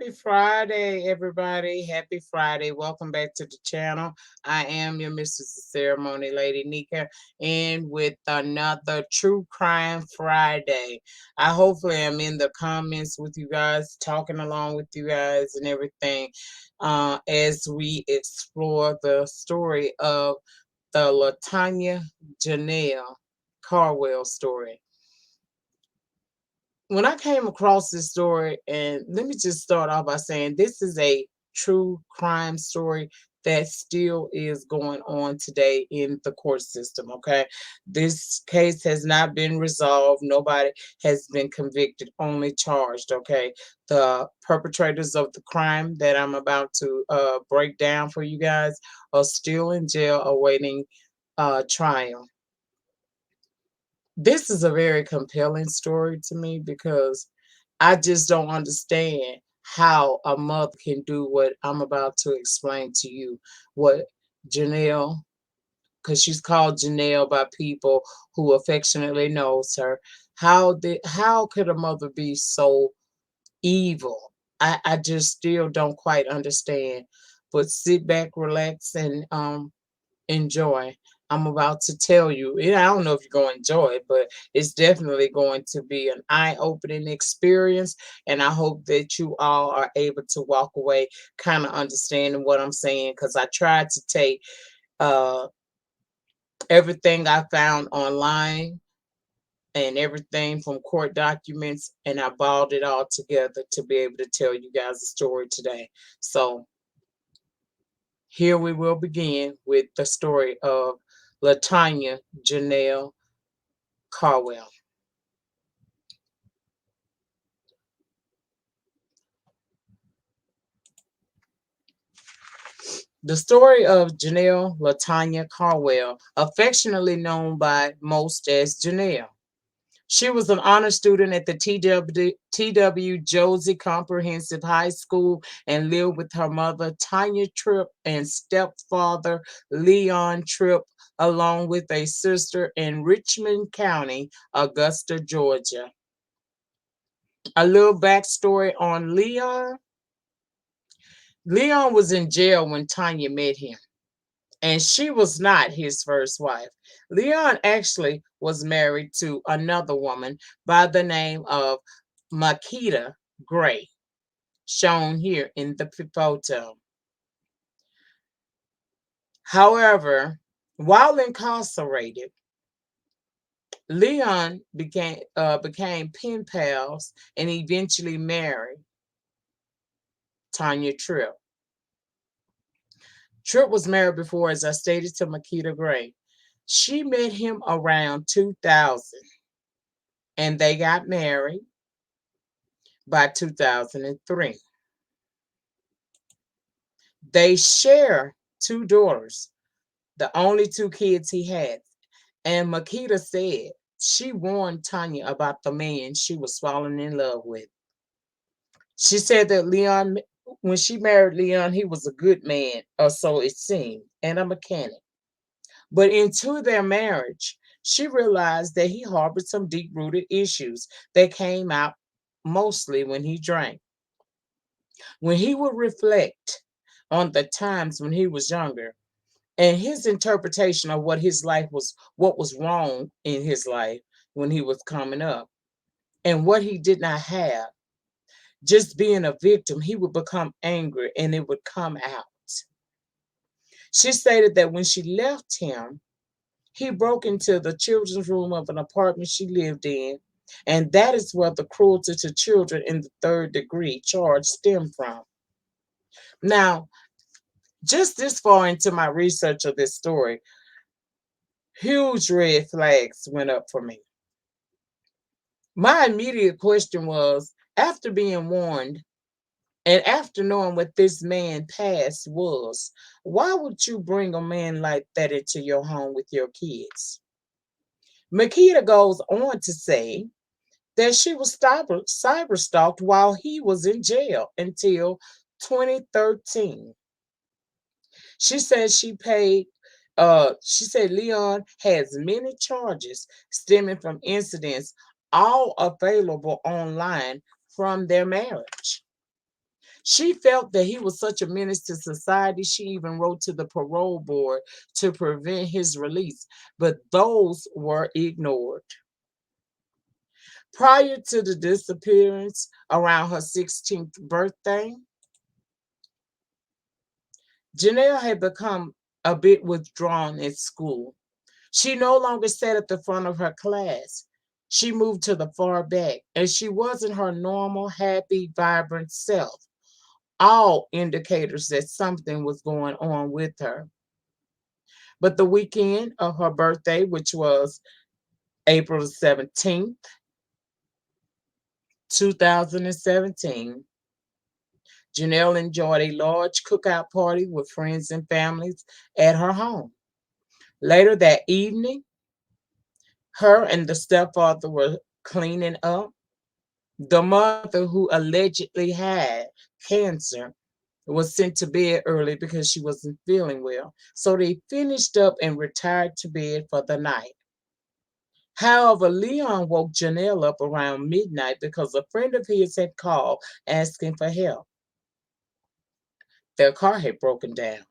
Happy Friday, everybody. Happy Friday. Welcome back to the channel. I am your Mrs. Ceremony Lady Nyca, and with another True Crime Friday. I hopefully am in the comments with you guys, talking along with you guys and everything as we explore the story of the LaTania Janelle Carwell story. When I came across this story, and let me just start off by saying this is a true crime story that still is going on today in the court system. Okay, this case has not been resolved, nobody has been convicted, only charged. Okay, the perpetrators of the crime that I'm about to break down for you guys are still in jail awaiting trial. This is a very compelling story to me because I just don't understand how a mother can do what I'm about to explain to you. What Janelle, because she's called Janelle by people who affectionately knows her. How could a mother be so evil? I just still don't quite understand. But sit back, relax, and enjoy. I'm about to tell you. Yeah, I don't know if you're going to enjoy it, but it's definitely going to be an eye-opening experience. And I hope that you all are able to walk away kind of understanding what I'm saying, because I tried to take uh, everything I found online and everything from court documents, and I balled it all together to be able to tell you guys the story today. So here we will begin with the story of LaTania Janelle Carwell. The story of Janelle LaTania Carwell, affectionately known by most as Janelle. She was an honor student at the TW Josie Comprehensive High School and lived with her mother, Tanya Tripp, and stepfather, Leon Tripp, along with a sister in Richmond County, Augusta, Georgia. A little backstory on Leon. Leon was in jail when Tanya met him, and she was not his first wife. Leon actually was married to another woman by the name of Makita Gray, shown here in the photo. However, while incarcerated, Leon became pen pals and eventually married Tanya Tripp. Tripp was married before, as I stated, to Makita Gray. She met him around 2000 and they got married by 2003. They share two daughters, the only two kids he had. And Makita said she warned Tanya about the man she was falling in love with. She said that Leon, when she married Leon, he was a good man, or so it seemed, and a mechanic. But into their marriage, she realized that he harbored some deep rooted issues that came out mostly when he drank. When he would reflect on the times when he was younger and his interpretation of what his life was, what was wrong in his life when he was coming up, and what he did not have, just being a victim, he would become angry and it would come out. She stated that when she left him, he broke into the children's room of an apartment she lived in, and that is where the cruelty to children in the third degree charge stemmed from. Now, just this far into my research of this story, huge red flags went up for me. My immediate question was, after being warned and after knowing what this man past was, why would you bring a man like that into your home with your kids? Makita goes on to say that she was cyber stalked while he was in jail until 2013. She said she said Leon has many charges stemming from incidents, all available online from their marriage. She felt that he was such a menace to society, she even wrote to the parole board to prevent his release, but those were ignored. Prior to the disappearance, around her 16th birthday, Janelle had become a bit withdrawn at school. She no longer sat at the front of her class. She moved to the far back, and she wasn't her normal, happy, vibrant self. All indicators that something was going on with her. But the weekend of her birthday, which was April 17th, 2017, Janelle enjoyed a large cookout party with friends and families at her home. Later that evening, her and the stepfather were cleaning up. The mother, who allegedly had cancer, was sent to bed early because she wasn't feeling well. So they finished up and retired to bed for the night. However, Leon woke Janelle up around midnight because a friend of his had called asking for help. Their car had broken down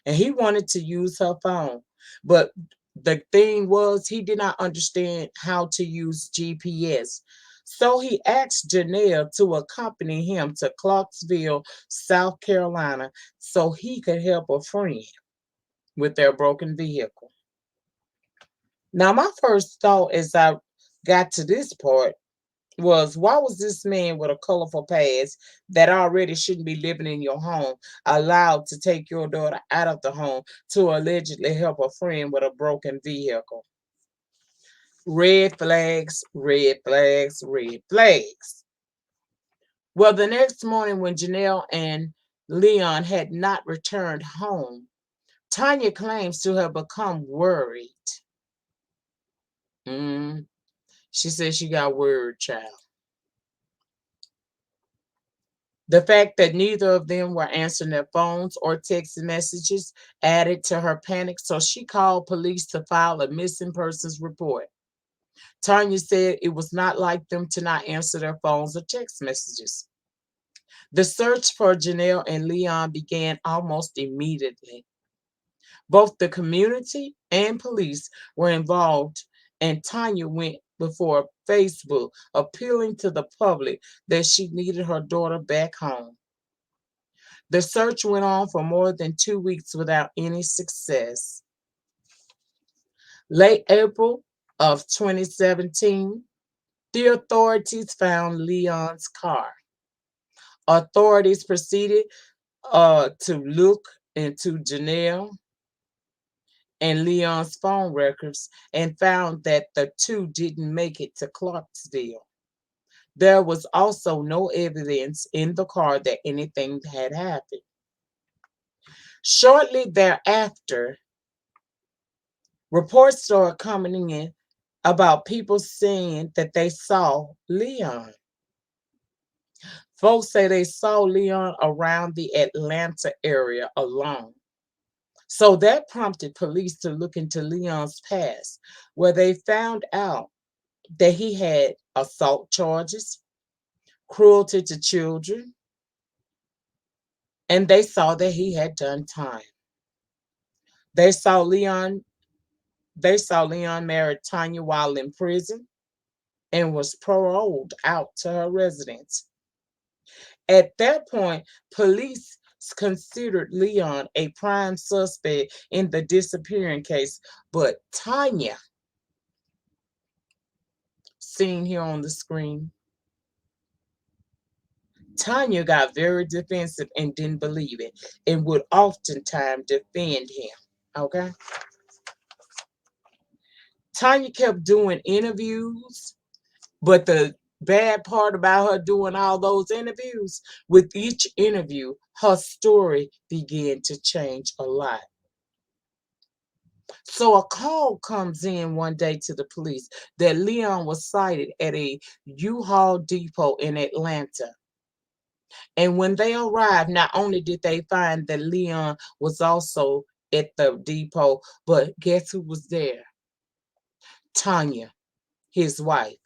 and he wanted to use her phone. But the thing was, he did not understand how to use GPS. So he asked Janelle to accompany him to Clarksville, South Carolina, so he could help a friend with their broken vehicle. Now, my first thought as I got to this part was, why was this man with a colorful past that already shouldn't be living in your home allowed to take your daughter out of the home to allegedly help a friend with a broken vehicle? Red flags, red flags, red flags. Well, the next morning when Janelle and Leon had not returned home, Tanya claims to have become worried. Mm, she said she got worried, child. The fact that neither of them were answering their phones or text messages added to her panic, so she called police to file a missing persons report. Tanya said it was not like them to not answer their phones or text messages. The search for Janelle and Leon began almost immediately. Both the community and police were involved, and Tanya went before Facebook appealing to the public that she needed her daughter back home. The search went on for more than 2 weeks without any success. Late April of 2017, the authorities found Leon's car. Authorities proceeded to look into Janelle and Leon's phone records and found that the two didn't make it to Clarksville. There was also no evidence in the car that anything had happened. Shortly thereafter, reports started coming in about people saying that they saw Leon. Folks say they saw Leon around the Atlanta area alone. So that prompted police to look into Leon's past, where they found out that he had assault charges, cruelty to children, and they saw that he had done time. They saw Leon married Tanya while in prison and was paroled out to her residence. At that point, police considered Leon a prime suspect in the disappearing case, but Tanya, seen here on the screen, Tanya got very defensive and didn't believe it and would oftentimes defend him. Okay? Tanya kept doing interviews, but the bad part about her doing all those interviews, with each interview, her story began to change a lot. So a call comes in one day to the police that Leon was sighted at a U-Haul depot in Atlanta. And when they arrived, not only did they find that Leon was also at the depot, but guess who was there? Tanya, his wife,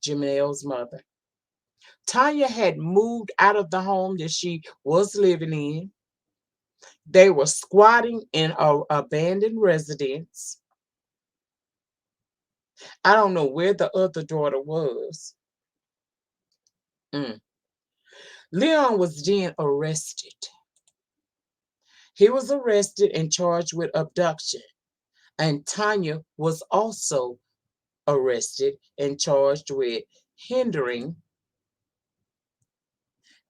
Janelle's mother. Tanya had moved out of the home that she was living in. They were squatting in a abandoned residence. I don't know where the other daughter was. Mm. Leon was then arrested. He was arrested and charged with abduction, and Tanya was also arrested and charged with hindering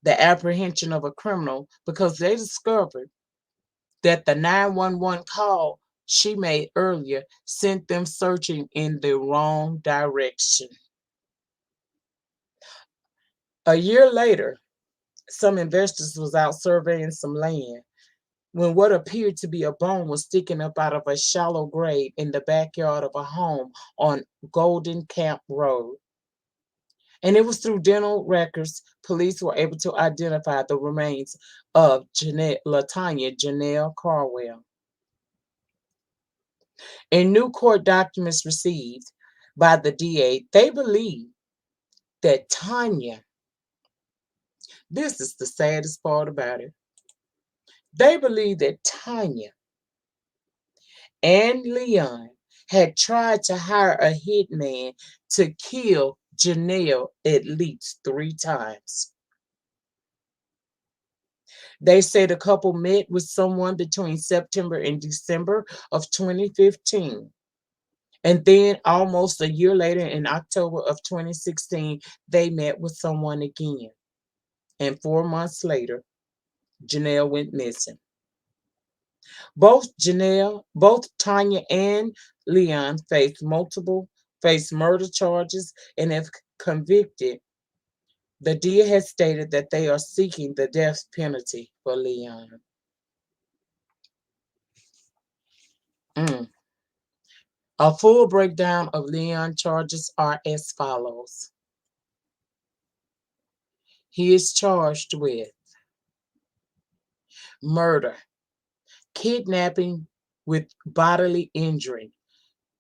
the apprehension of a criminal because they discovered that the 911 call she made earlier sent them searching in the wrong direction. A year later, some investors was out surveying some land when what appeared to be a bone was sticking up out of a shallow grave in the backyard of a home on Golden Camp Road. And it was through dental records police were able to identify the remains of LaTania Janelle Carwell. In new court documents received by the DA, they believe that Tanya, this is the saddest part about it, they believe that Tanya and Leon had tried to hire a hitman to kill Janelle at least 3 times. They say the couple met with someone between September and December of 2015. And then almost a year later, in October of 2016, they met with someone again. And 4 months later, Janelle went missing. Both Tanya and Leon faced murder charges and if convicted, the DA has stated that they are seeking the death penalty for Leon. Mm. A full breakdown of Leon charges are as follows. He is charged with murder, kidnapping with bodily injury,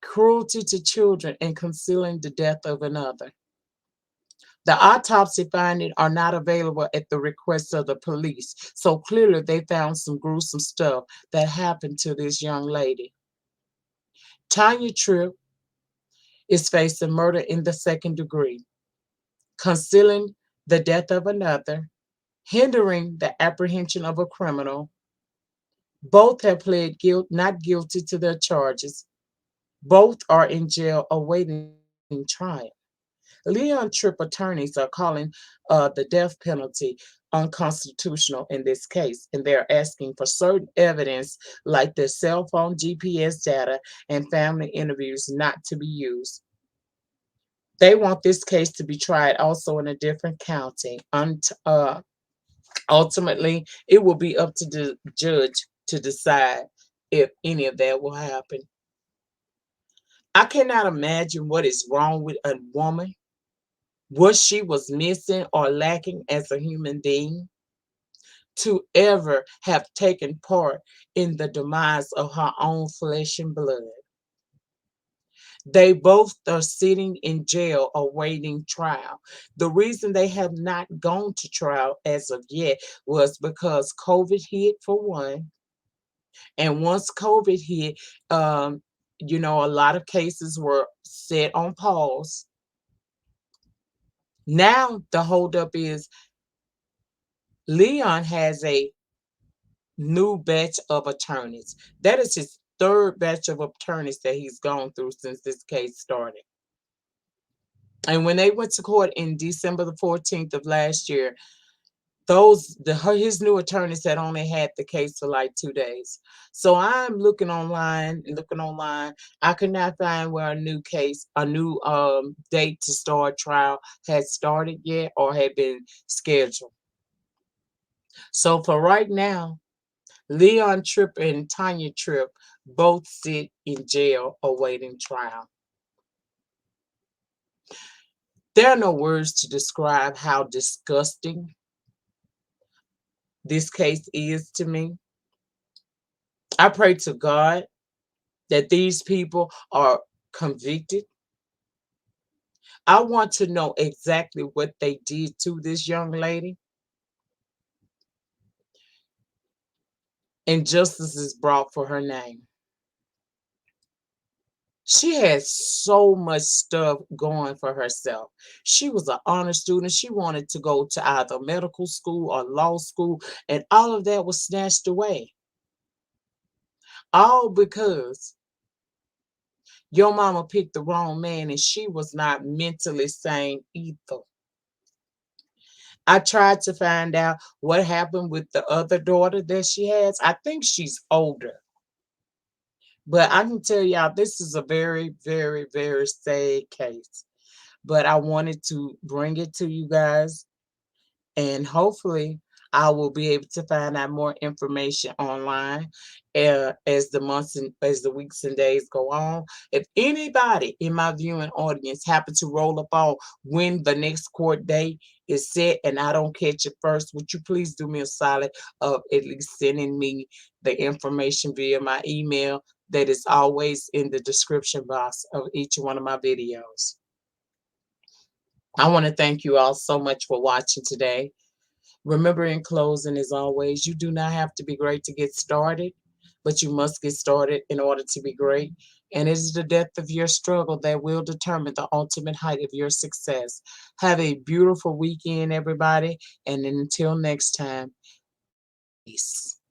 cruelty to children, and concealing the death of another. The autopsy findings are not available at the request of the police, so clearly they found some gruesome stuff that happened to this young lady. Tanya Tripp is facing murder in the second degree, concealing the death of another, hindering the apprehension of a criminal. Both have pled not guilty to their charges. Both are in jail awaiting trial. Leon Tripp attorneys are calling the death penalty unconstitutional in this case, and they're asking for certain evidence like their cell phone GPS data and family interviews not to be used. They want this case to be tried also in a different county. Ultimately, it will be up to the judge to decide if any of that will happen. I cannot imagine what is wrong with a woman, what she was missing or lacking as a human being to ever have taken part in the demise of her own flesh and blood. They both are sitting in jail awaiting trial. The reason they have not gone to trial as of yet was because COVID hit, for one. And once COVID hit, a lot of cases were set on pause. Now the holdup is Leon has a new batch of attorneys. That is his third batch of attorneys that he's gone through since this case started. And when they went to court in December the 14th of last year, his new attorneys had only had the case for like 2 days. So I'm looking online. I could not find where a new date to start trial had started yet or had been scheduled. So for right now, Leon Tripp and Tanya Tripp both sit in jail awaiting trial. There are no words to describe how disgusting this case is to me. I pray to God that these people are convicted. I want to know exactly what they did to this young lady, and justice is brought for her name. She had so much stuff going for herself. She was an honor student. She wanted to go to either medical school or law school, and all of that was snatched away. All because your mama picked the wrong man and she was not mentally sane either. I tried to find out what happened with the other daughter that she has. I think she's older. But I can tell y'all this is a very, very, very sad case. But I wanted to bring it to you guys, and hopefully I will be able to find out more information online as the months and as the weeks and days go on. If anybody in my viewing audience happen to roll up on when the next court date is set and I don't catch it first, would you please do me a solid of at least sending me the information via my email that is always in the description box of each one of my videos. I want to thank you all so much for watching today. Remember, in closing, as always, you do not have to be great to get started, but you must get started in order to be great. And it is the depth of your struggle that will determine the ultimate height of your success. Have a beautiful weekend, everybody. And until next time, peace.